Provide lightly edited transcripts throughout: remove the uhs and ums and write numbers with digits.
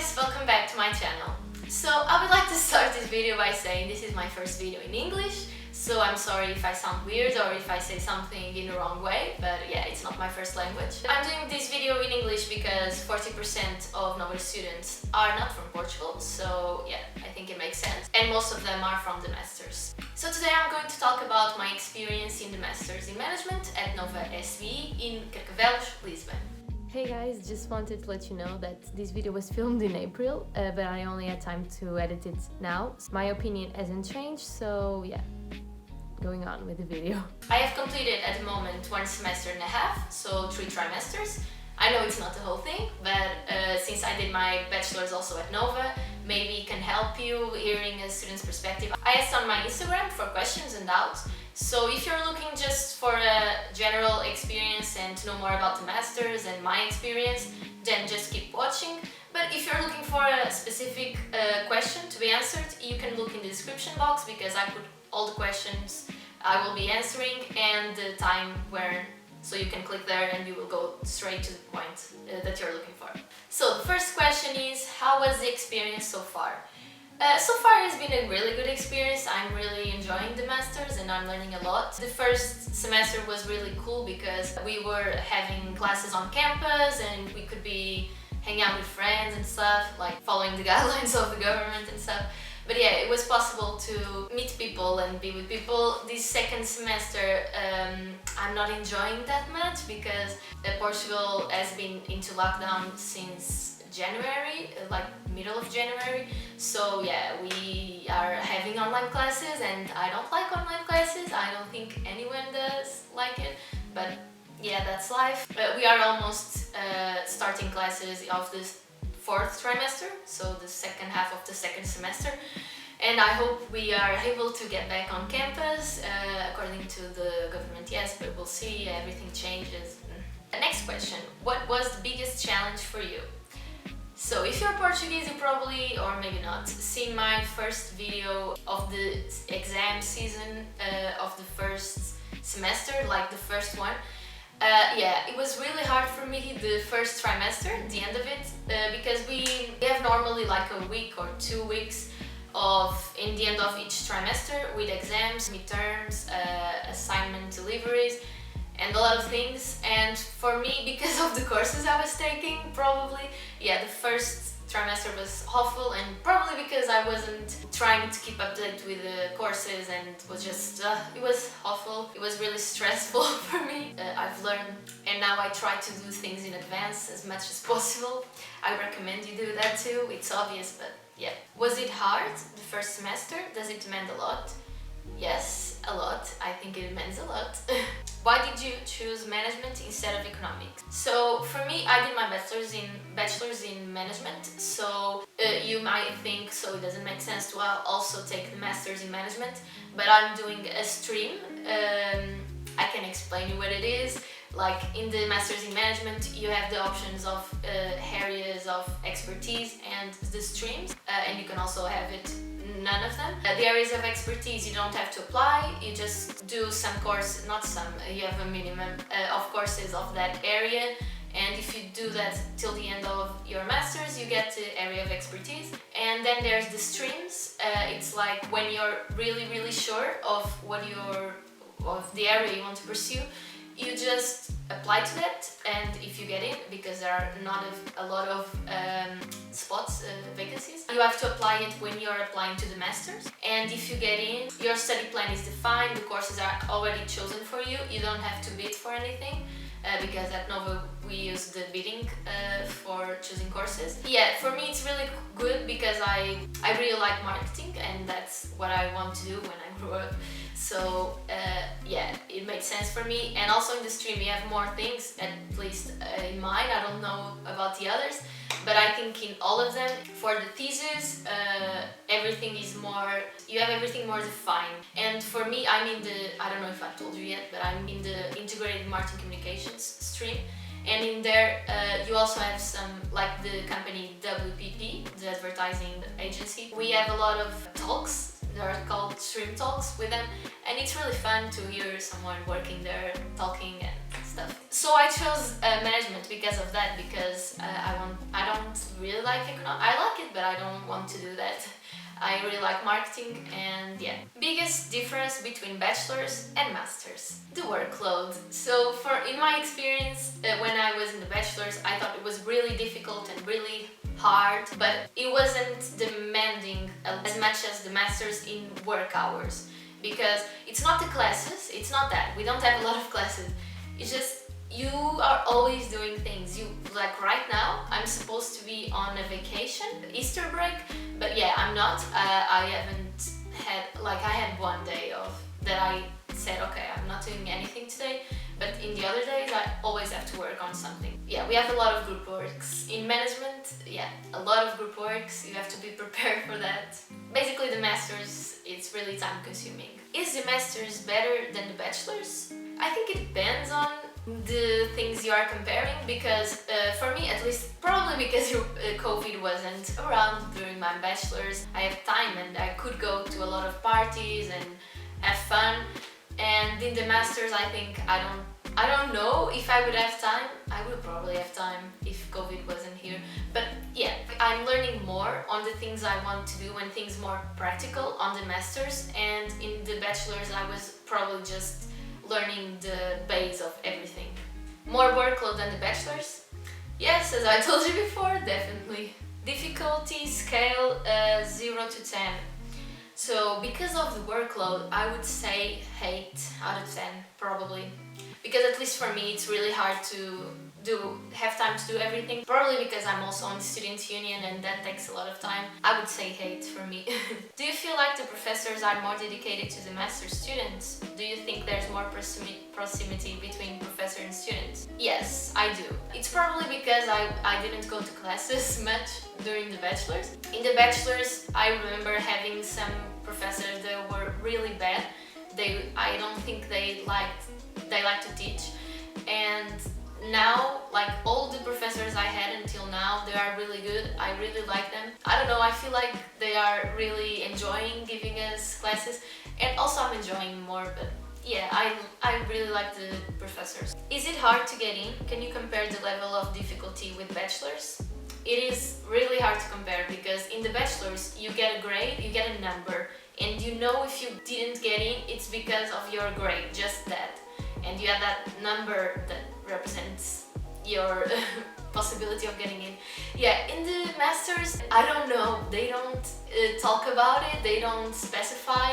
guys, welcome back to my channel. So I would like to start this video by saying this is my first video in English, so I'm sorry if I sound weird or if I say something in the wrong way, but yeah, it's not my first language. I'm doing this video in English because 40% of Nova students are not from Portugal, so yeah, I think it makes sense. And most of them are from the Masters. So today I'm going to talk about my experience in the Masters in Management at Nova SBE in Carcavelos, Lisbon. Hey guys, just wanted to let you know that this video was filmed in April, but I only had time to edit it now. My opinion hasn't changed, so yeah, going on with the video. I have completed at the moment 1 semester and a half, so 3 trimesters. I know it's not the whole thing, but since I did my bachelor's also at Nova, maybe it can help you hearing a student's perspective. I asked on my Instagram for questions and doubts, so if you're looking just for a general experience and to know more about the masters and my experience, then just keep watching. But if you're looking for a specific question to be answered, you can look in the description box because I put all the questions I will be answering and the time where, so you can click there and you will go straight to the point that you're looking for. So the first question is, how was the experience so far? So far it's been a really good experience. I'm really enjoying the masters and I'm learning a lot. The first semester was really cool because we were having classes on campus and we could be hanging out with friends and stuff, like following the guidelines of the government and stuff. But yeah, it was possible to meet people and be with people. This second semester I'm not enjoying that much because Portugal has been into lockdown since January, like middle of January. So yeah, we are having online classes and I don't like online classes. I don't think anyone does like it, but yeah, that's life. We are almost starting classes of this 4th trimester, so the second half of the second semester, and I hope we are able to get back on campus according to the government. Yes, but we'll see, everything changes. The next question, what was the biggest challenge for you? So if you're Portuguese, you probably, or maybe not, seen my first video of the exam season of the first semester, like the first one. Yeah, it was really hard for me the first trimester, the end of it, because we have normally like a week or 2 weeks in the end of each trimester with exams, midterms, assignment deliveries and a lot of things. And for me, because of the courses I was taking, probably, yeah, the first trimester was awful, and probably because I wasn't trying to keep updated with the courses and was just, it was awful. It was really stressful for me. I've learned and now I try to do things in advance as much as possible. I recommend you do that too, it's obvious, but yeah. Was it hard, the first semester? Does it demand a lot? Yes, a lot. I think it demands a lot. Why did you choose management instead of economics? So for me, I did my bachelor's in management, so you might think so it doesn't make sense to also take the master's in management, but I'm doing a stream. I can explain you what it is. Like in the master's in management, you have the options of areas of expertise and the streams, and you can also have it none of them. The areas of expertise you don't have to apply, you just do some course, not some, you have a minimum of courses of that area, and if you do that till the end of your masters, you get the area of expertise. And then there's the streams. It's like when you're really sure of of the area you want to pursue, you just apply to that, and if you get in, because there are not a lot of spots, vacancies, you have to apply it when you're applying to the masters. And if you get in, your study plan is defined, the courses are already chosen for you, you don't have to bid for anything, because at Nova we use the bidding for choosing courses. Yeah, for me it's really good because I really like marketing and that's what I want to do when I grow up. So yeah, it makes sense for me. And also in the stream we have more things, at least in mine, I don't know about the others, but I think in all of them, for the thesis, everything is more, you have everything more defined. And for me, I'm in the, I don't know if I told you yet, but I'm in the integrated marketing communications stream. And in there, you also have some, like the company WPP, the advertising agency. We have a lot of talks. They're called stream talks with them, and it's really fun to hear someone working there talking and stuff. So I chose management because of that, because I don't really like economics. I like it, but I don't want to do that. I really like marketing, and yeah. Biggest difference between bachelors and masters: the workload. So in my experience, when I was in the bachelors, I thought it was really difficult and really hard, but it wasn't demanding as much as the masters in work hours, because it's not the classes, it's not that. We don't have a lot of classes. It's just you are always doing things. You, like right now, I'm supposed to be on a vacation, Easter break, but yeah, I'm not. I haven't had, like, I had one day off that I said, okay, I'm not doing anything today, but in the other days I always have to work on something. Yeah, we have a lot of group works. In management, yeah, a lot of group works. You have to be prepared for that. Basically, the masters, it's really time consuming. Is the masters better than the bachelors? I think it depends on the things you are comparing, because for me at least, probably because COVID wasn't around during my bachelor's, I have time and I could go to a lot of parties and have fun. And in the masters, I think I don't know if I would have time. I would probably have time if COVID wasn't here, but yeah, I'm learning more on the things I want to do and things more practical on the masters, and in the bachelor's I was probably just learning the base of everything. More workload than the bachelor's? Yes, as I told you before, definitely. Difficulty scale 0 to 10. So because of the workload, I would say 8 out of 10 probably. Because at least for me, it's really hard to have time to do everything. Probably because I'm also on the student union and that takes a lot of time. I would say 8 for me. Do you feel like the professors are more dedicated to the master students? Do you think there's more proximity between professor and students? Yes, I do. It's probably because I didn't go to classes much during the bachelor's. In the bachelor's, I remember having some professors that were really bad. I don't think they liked to teach, and now, like, all the professors I had until now, they are really good. I really like them. I don't know, I feel like they are really enjoying giving us classes, and also I'm enjoying more, but yeah, I really like the professors. Is it hard to get in? Can you compare the level of difficulty with bachelors? It is really hard to compare, because in the bachelors you get a grade, you get a number, and you know if you didn't get in, it's because of your grade, just that. And you have that number that represents your possibility of getting in. Yeah, in the masters, I don't know, they don't talk about it, they don't specify,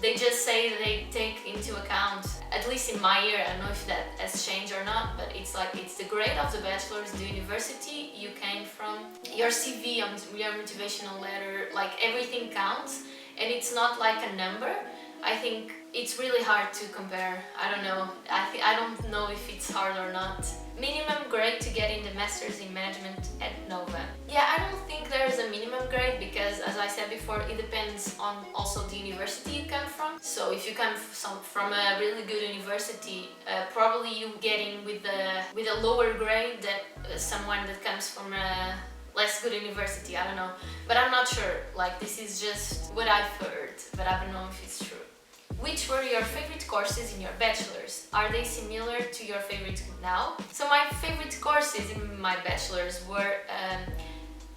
they just say they take into account, at least in my year, I don't know if that has changed or not, but it's like, it's the grade of the bachelor's, the university you came from, your CV, your motivational letter, like everything counts, and it's not like a number. I think it's really hard to compare. I don't know. I don't know if it's hard or not. Minimum grade to get in the Masters in Management at Nova. Yeah, I don't think there's a minimum grade, because as I said before, it depends on also the university you come from. So if you come from a really good university, probably you get in with a lower grade than someone that comes from a less good university. I don't know, but I'm not sure. Like, this is just what I've heard, but I don't know if it's true. Which were your favorite courses in your bachelor's? Are they similar to your favorite now? So my favorite courses in my bachelor's were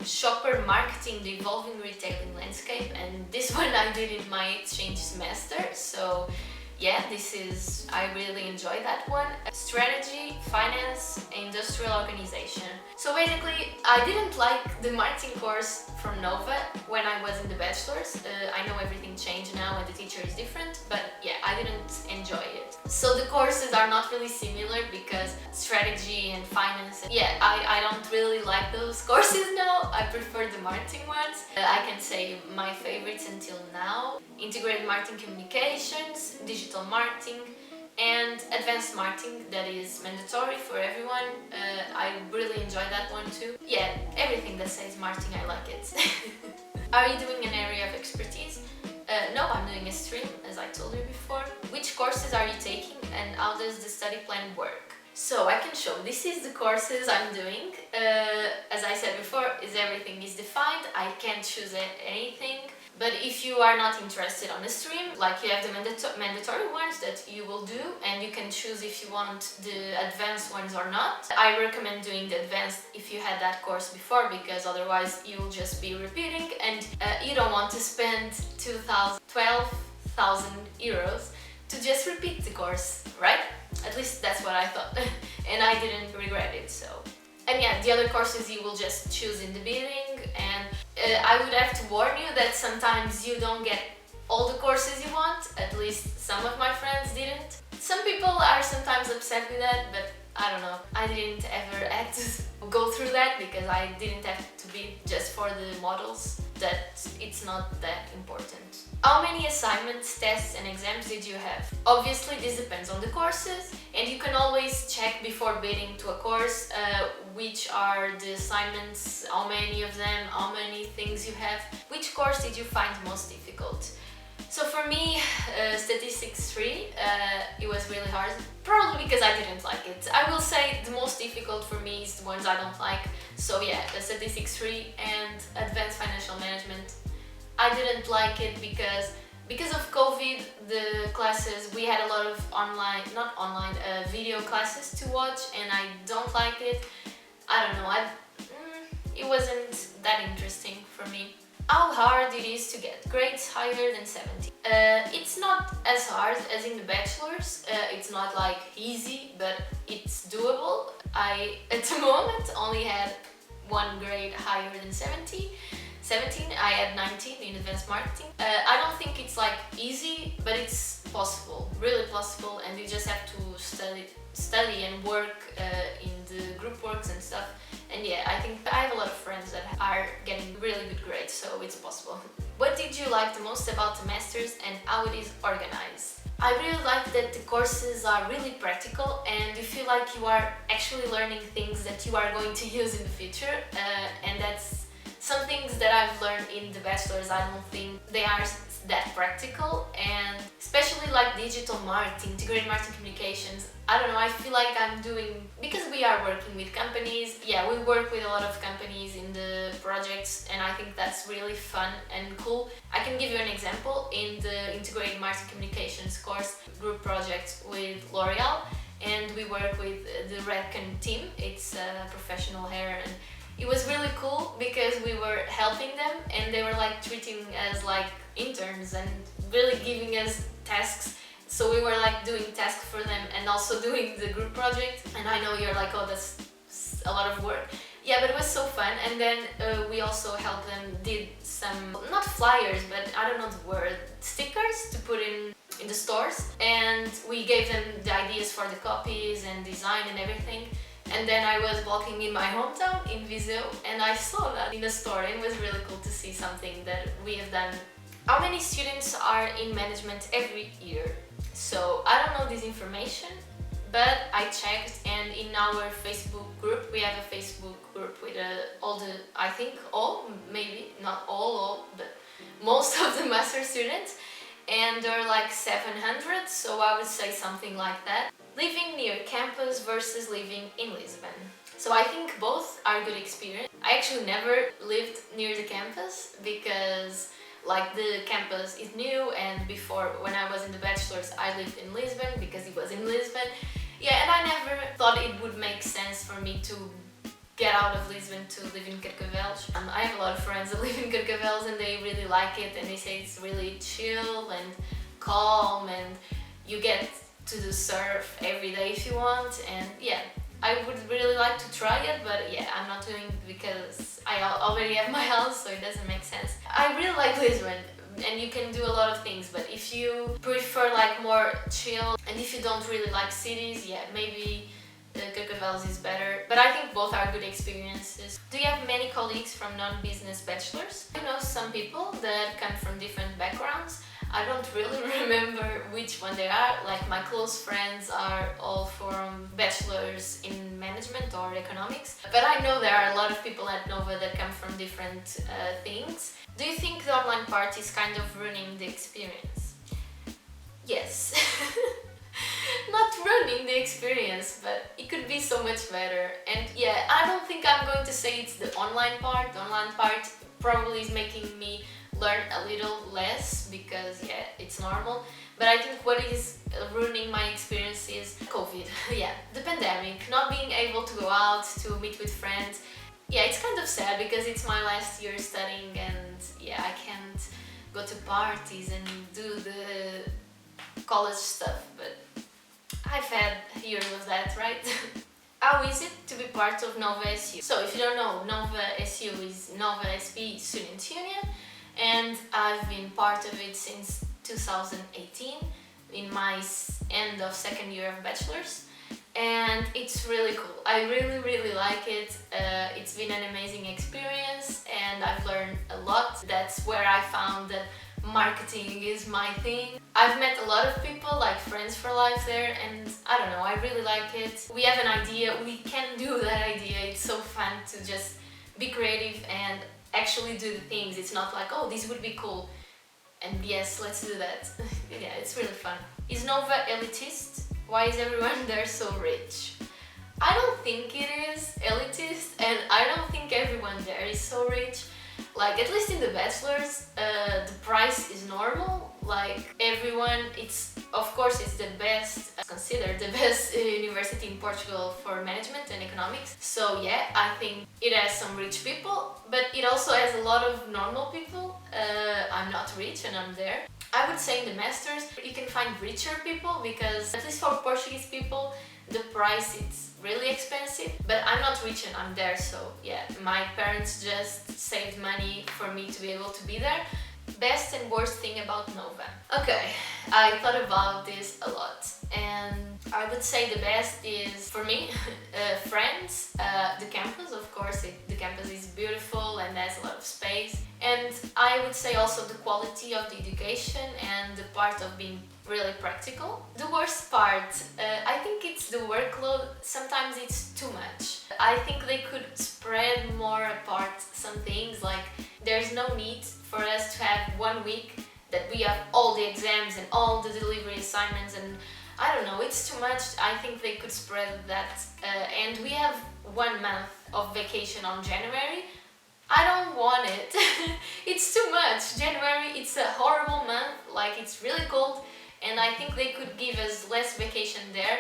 shopper marketing, the evolving retailing landscape, and this one I did in my exchange semester. So yeah, I really enjoyed that one. Strategy, finance, industrial organization. So basically, I didn't like the marketing course from Nova when I was in the bachelor's. I know everything changed now and the teacher is different, but yeah, I didn't enjoy it. So the courses are not really similar, because strategy and finance, yeah, I don't really like those courses now. I prefer the marketing ones. I can say my favorites until now: integrated marketing communications, digital marketing, and advanced marketing, that is mandatory for everyone. I really enjoy that one too. Yeah, everything that says marketing, I like it. Are you doing an area of expertise? No, I'm doing a stream, as I told you before. Which courses are you taking, and how does the study plan work? So I can show, this is the courses I'm doing. As I said before, everything is defined. I can't choose anything. But if you are not interested on the stream, like you have the mandatory ones that you will do, and you can choose if you want the advanced ones or not. I recommend doing the advanced if you had that course before, because otherwise you'll just be repeating, and you don't want to spend 12,000 euros to just repeat the course, right? At least that's what I thought, and I didn't regret it, so. And yeah, the other courses you will just choose in the beginning, and I would have to warn you that sometimes you don't get all the courses you want, at least some of my friends didn't. Some people are sometimes upset with that, but I don't know. I didn't ever have to go through that because I didn't have to be just for the models, that it's not that important. How many assignments, tests and exams did you have? Obviously this depends on the courses, and you can always check before bidding to a course which are the assignments, how many of them, how many things you have. Which course did you find most difficult? So for me, Statistics 3, it was really hard, probably because I didn't like it. I will say the most difficult for me is the ones I don't like. So yeah, Statistics 3 and Advanced Financial Management. I didn't like it because of COVID, the classes, we had a lot of video classes to watch, and I don't like it. I don't know, it wasn't that interesting for me. How hard it is to get grades higher than 70? It's not as hard as in the bachelors. It's not like easy, but it's doable. I, at the moment, only had one grade higher than 17. I had 19 in advanced marketing. I don't think it's like easy, but it's possible, really possible, and you just have to study and work in the group works and stuff. And yeah, I think I have a lot of friends that are getting really good grades, so it's possible. What did you like the most about the masters and how it is organized? I really like that the courses are really practical and you feel like you are actually learning things that you are going to use in the future, and that's some things that I've learned in the bachelors. I don't think they are that practical, and especially like digital marketing, integrated marketing communications. I don't know, I feel like I'm doing, because we are working with companies, yeah, we work with a lot of companies in the projects, and I think that's really fun and cool. I can give you an example. In the integrated marketing communications course, group project with L'Oreal, and we work with the Redken team. It's professional hair, and it was really cool because we were helping them and they were like treating us like interns and really giving us tasks. So we were like doing tasks for them and also doing the group project. And I know you're like, oh, that's a lot of work. Yeah, but it was so fun. And then we also helped them, did some, not flyers, but I don't know the word, stickers to put in the stores. And we gave them the ideas for the copies and design and everything. And then I was walking in my hometown in Viseu and I saw that in the store, and it was really cool to see something that we have done. How many students are in management every year? So I don't know this information, but I checked, and in our Facebook group, we have a Facebook group with all the, I think all, maybe not all, but most of the master students, and there are like 700, so I would say something like that. Living near campus versus living in Lisbon. So I think both are good experience. I actually never lived near the campus because like the campus is new, and before, when I was in the bachelors, I lived in Lisbon because it was in Lisbon. Yeah, and I never thought it would make sense for me to get out of Lisbon to live in Carcavelos. I have a lot of friends that live in Carcavelos and they really like it, and they say it's really chill and calm, and you get to do surf every day if you want. And yeah, I would really like to try it, but yeah, I'm not doing it because I already have my house, so it doesn't make sense. I really like Lisbon, and you can do a lot of things, but if you prefer like more chill, and if you don't really like cities, yeah, maybe Carcavelos is better, but I think both are good experiences. Do you have many colleagues from non-business bachelors? I know some people that come from different backgrounds. I don't really remember which one they are. Like my close friends are all from bachelors in management or economics, but I know there are a lot of people at Nova that come from different things. Do you think the online part is kind of ruining the experience? Yes. not ruining the experience, but it could be so much better. And yeah, I don't think I'm going to say it's the online part. The online part probably is making me learn a little less because yeah, it's normal. But I think what is ruining my experience is COVID. Yeah, the pandemic, not being able to go out to meet with friends. Yeah, it's kind of sad because it's my last year studying and yeah, I can't go to parties and do the college stuff, but I've had years of that, right? How is it to be part of Nova SU? So if you don't know, Nova SU is Nova SBE Student Union, and I've been part of it since 2018 in my end of second year of Bachelors, and it's really cool. I really like it. It's been an amazing experience and I've learned a lot. That's where I found that marketing is my thing. I've met a lot of people, like friends for life there, and I don't know, I really like it. We have an idea, we can do that idea. It's so fun to just be creative and actually do the things. It's not like, oh, this would be cool and yes, let's do that. Yeah, it's really fun. Is Nova elitist? Why is everyone there so rich? I don't think it is elitist, and I don't think everyone there is so rich. Like, at least in the Bachelors, the price is normal. Like, everyone, it's, of course, it's the best, considered the best university in Portugal for management and economics. So yeah, I think it has some rich people, but it also has a lot of normal people. I'm not rich and I'm there. I would say in the Masters, you can find richer people because, at least for Portuguese people, the price is really expensive, but I'm not rich and I'm there, so yeah, my parents just saved money for me to be able to be there. Best and worst thing about Nova. Okay, I thought about this a lot, and I would say the best is, for me, friends, the campus, of course, the campus is beautiful and has a lot of space, and I would say also the quality of the education and the part of being really practical. The worst part, I think it's the workload. Sometimes it's too much. I think they could spread more apart some things, like there's no need for us to have 1 week that we have all the exams and all the delivery assignments, and I don't know, it's too much. I think they could spread that, and we have 1 month of vacation on January. I don't want it. It's too much. January, it's a horrible month, like it's really cold, and I think they could give us less vacation there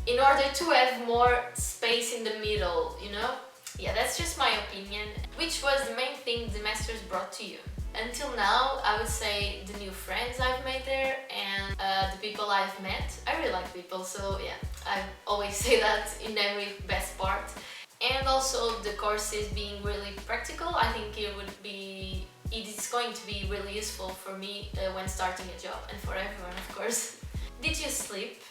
in order to have more space in the middle, you know? Yeah, that's just my opinion. Which was the main thing the Masters brought to you? Until now, I would say the new friends I've made there and the people I've met. I really like people, so yeah, I always say that in every best part. And also the courses being really practical. I think it is going to be really useful for me when starting a job, and for everyone, of course. Did you sleep?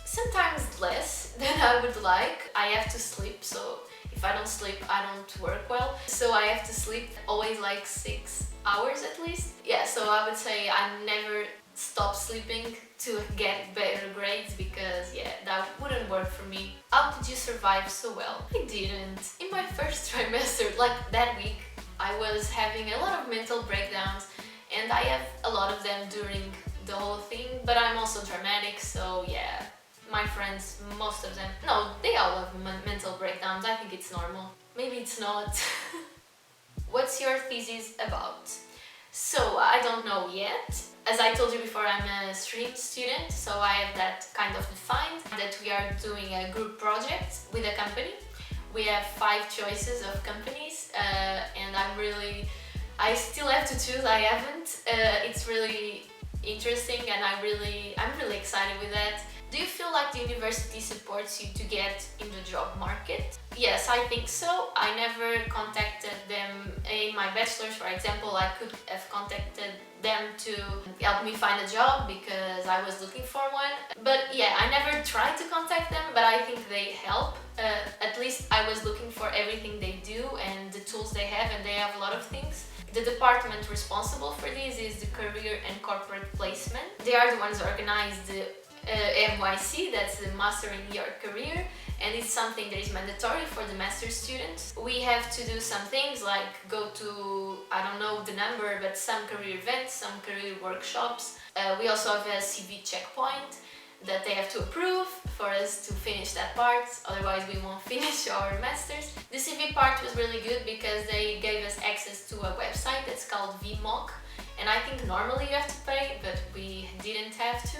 Sometimes less than I would like. I have to sleep, so if I don't sleep, I don't work well. So I have to sleep always like 6 hours at least. Yeah, so I would say I never stop sleeping to get better grades because yeah, that wouldn't work for me. How did you survive so well? I didn't. In my first trimester, like that week, I was having a lot of mental breakdowns, and I have a lot of them during the whole thing, but I'm also dramatic, so yeah. My friends, most of them, no, they all have mental breakdowns. I think it's normal. Maybe it's not. What's your thesis about? So, I don't know yet. As I told you before, I'm a stream student, so I have that kind of defined, that we are doing a group project with a company. We have 5 choices of companies, and I still have to choose, I haven't. It's really interesting, and I'm really excited with that. Do you feel like the university supports you to get in the job market? Yes, I think so. I never contacted them in my bachelor's, for example. I could have contacted them to help me find a job because I was looking for one. But yeah, I never tried to contact them, but I think they help. At least I was looking for everything they do and the tools they have, and they have a lot of things. The department responsible for this is the Career and Corporate Placement. They are the ones who organize the MYC, that's the Master in Your Career, and it's something that is mandatory for the master's students. We have to do some things like go to, I don't know the number, but some career events, some career workshops. We also have a CV checkpoint. that they have to approve for us to finish that part, otherwise we won't finish our masters. The CV part was really good because they gave us access to a website that's called VMock, and I think normally you have to pay, but we didn't have to.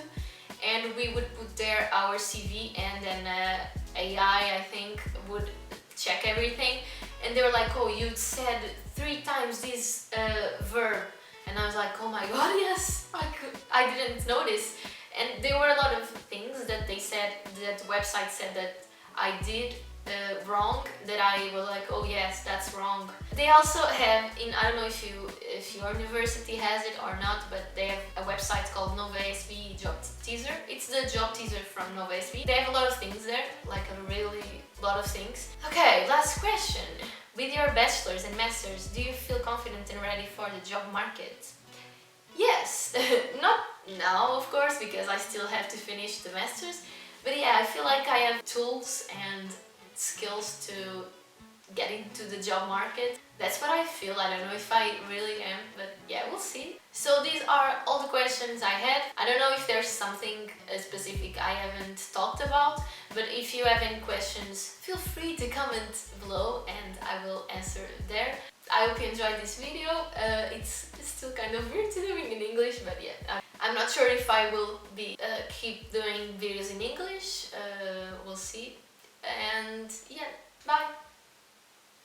And we would put there our CV, and then AI, I think, would check everything. And they were like, oh, you said 3 times this verb. And I was like, oh my god, yes, I didn't notice. And there were a lot of things that they said, that the website said that I did wrong, that I was like, oh yes, that's wrong. They also have, I don't know if your university has it or not, but they have a website called Nova SBE Job Teaser. It's the job teaser from Nova SBE. They have a lot of things there, like a really lot of things. Okay, last question. With your bachelors and masters, do you feel confident and ready for the job market? Yes, not now of course, because I still have to finish the masters, but yeah, I feel like I have tools and skills to get into the job market. That's what I feel. I don't know if I really am, but yeah, we'll see. So these are all the questions I had. I don't know if there's something specific I haven't talked about, but if you have any questions, feel free to comment below and I will answer there. I hope you enjoyed this video. It's still kind of weird to doing in English, but yeah. I'm not sure if I will be keep doing videos in English. We'll see. And yeah, bye!